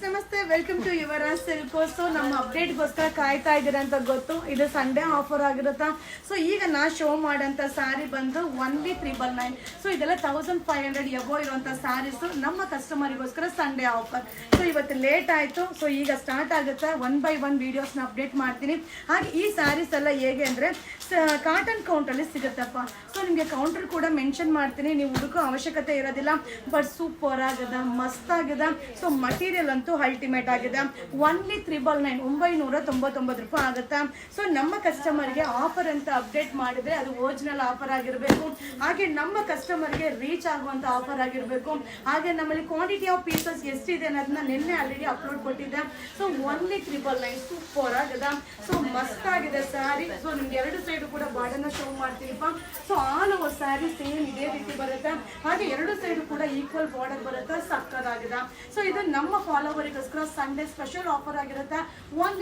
ನಮಸ್ತೆ welcome to Yuvraj Silk. So ನಮ್ಮ ಅಪ್ಡೇಟ್ಗೋಸ್ಕರ ಕಾಯ್ತಾ ಇದ್ದೀರಾ ಅಂತ ಗೊತ್ತು. ಇದು ಸಂಡೇ ಆಫರ್ ಆಗಿರುತ್ತಾ. ಸೊ ಈಗ ನಾ ಶೋ ಮಾಡೋಂಥ ಸ್ಯಾರಿ ಬಂದು ಒನ್ಲಿ 999. ಸೊ ಇದೆಲ್ಲ 1500 ಎಬೋ ಇರುವಂಥ ಸ್ಯಾರೀಸು ನಮ್ಮ ಕಸ್ಟಮರಿಗೋಸ್ಕರ ಸಂಡೇ ಆಫರ್. ಸೊ ಇವತ್ತು ಲೇಟ್ ಆಯಿತು. ಸೊ ಈಗ ಸ್ಟಾರ್ಟ್ ಆಗುತ್ತೆ. 1 by 1 ವೀಡಿಯೋಸ್ನ ಅಪ್ಡೇಟ್ ಮಾಡ್ತೀನಿ. ಹಾಗೆ ಈ ಸ್ಯಾರೀಸ್ ಎಲ್ಲ ಹೇಗೆ ಅಂದರೆ ಕಾಟನ್ ಕೌಂಟಲ್ಲಿ ಸಿಗುತ್ತಪ್ಪ. ಸೊ ನಿಮಗೆ ಕೌಂಟರ್ ಕೂಡ ಮೆನ್ಷನ್ ಮಾಡ್ತೀನಿ, ನೀವು ಹುಡುಕೋ ಅವಶ್ಯಕತೆ ಇರೋದಿಲ್ಲ. ಬಟ್ ಸೂಪರ್ ಆಗಿದೆ, ಮಸ್ತ್ ಆಗಿದೆ. ಸೊ ಮಟೀರಿಯಲ್ ಅಂತೂ ಅಲ್ಟಿಮೇಟ್ ಆಗಿದೆ. ಒನ್ಲಿ 999 ರೂಪಾಯಿ ಆಗುತ್ತೆ. ಸೊ ನಮ್ಮ ಕಸ್ಟಮರ್ಗೆ ಆಫರ್ ಅಂತ ಅಪ್ಡೇಟ್ ಮಾಡಿದ್ರೆ ಅದು ಒರಿಜಿನಲ್ ಆಫರ್ ಆಗಿರಬೇಕು. ಹಾಗೆ ನಮ್ಮ ಕಸ್ಟಮರ್ಗೆ ರೀಚ್ ಆಗುವಂಥ ಆಫರ್ ಆಗಿರಬೇಕು. ಹಾಗೆ ನಮ್ಮಲ್ಲಿ ಕ್ವಾಂಟಿಟಿ ಆಫ್ ಪೀಸಸ್ ಎಷ್ಟಿದೆ ಅನ್ನೋದನ್ನ ನಿನ್ನೆ ಆಲ್ರೆಡಿ ಅಪ್ಲೋಡ್ ಕೊಟ್ಟಿದ್ದೆ. ಸೊ ಒನ್ಲಿ 999 ಸೂಪರ್ ಆಗಿದೆ. ಸೊ ಮಸ್ತ್ ಆಗಿದೆ ಸ್ಯಾರಿ. ಸೊ ನಿಮ್ಗೆ ಎರಡು ಸೈಡು ಕೂಡ ಬಾರ್ಡರ್ನ ಶೋ ಮಾಡ್ತೀನಿಪ್ಪ. So all over sari same ಇದೇ ರೀತಿ ಬರುತ್ತೆ. ಹಾಗೆ ಎರಡು ಸೈಡು ಕೂಡ ಈಕ್ವಲ್ ಬಾರ್ಡರ್ ಬರುತ್ತೆ. ಸಕ್ಕದಾಗಿದೆ. ಸೊ ಇದು ನಮ್ಮ ಫಾಲೋವರಿಗೋಸ್ಕರ ಸಂಡೇ ಸ್ಪೆಷಲ್ ಆಫರ್ ಆಗಿರುತ್ತೆ. ಒನ್ಲಿ